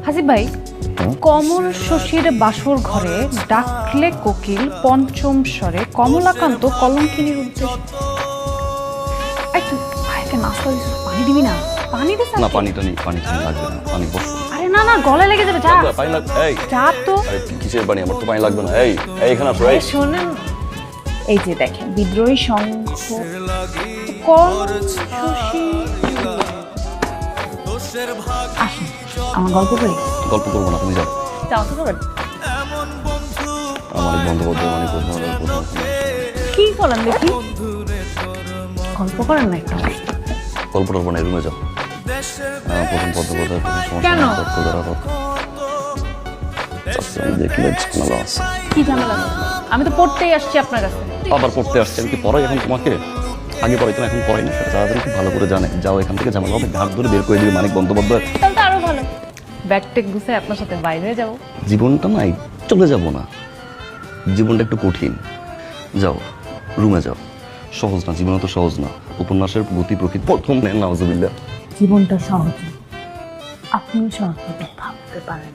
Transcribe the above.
হাসিব ভাই, কমল শশীর বাসর ঘরে ডাকলে কোকিল পঞ্চম স্বরে কমলাকান্ত কলঙ্কিনীর উদ্দেশ্যে। এই তুই ভাইকে নাস্তা দিছিস, পানি দিবি না? পানি দিস না, পানিটা নেই, পানি লাগবে না, পানি বস। আরে না না, গলায় লেগে যাবে, যা। পানি লাগবে? এই যা তো। আরে কিসের পানি? আমার তো পানি লাগবে না। এই এখানে আসো। এই শোনেন, এই যে দেখেন বিদ্রোহী সংঘ কমল শশী। আসুন, আমার গল্প করি। গল্প করবো না, তুমি যাও। যাও তো করবেন। আমার বন্ধুবদ্ধ মানে কোথাও কি করেন দেখি? গল্প করেন না একটা? গল্প টল্প নেই, রুমে যাও। প্রথম পদ্ম কোথায়, প্রথম সমস্যা কেন? তর্ক করা কথা। আমি দেখলে ঝামেলা আছে। কি ঝামেলা? আমি তো পড়তেই আসছি আপনার কাছে। আবার পড়তে আসছে? আমি কি পড়াই এখন তোমাকে? আগে পড়াইতো না, এখন পড়াই না। সেটা তাড়াতাড়ি খুব ভালো করে জানে। যাও এখান থেকে, ঝামেলা হবে ঘাট ধরে বের করে দিবে মানিক বন্দ্যোপাধ্যায়। তাহলে তো আরো ভালো। ব্যাগ টেক গুছে আপনার সাথে বাইরে হয়ে যাবো। জীবনটা নাই, চলে যাব না। জীবনটা একটু কঠিন। যাও রুমে যাও। সহজ না, জীবন তো সহজ না। উপন্যাসের গতি প্রকৃতি প্রথম নেন নাউজুবিল্লাহ। জীবনটা সহজ, আপনি সহজ ভাবতে পারেন।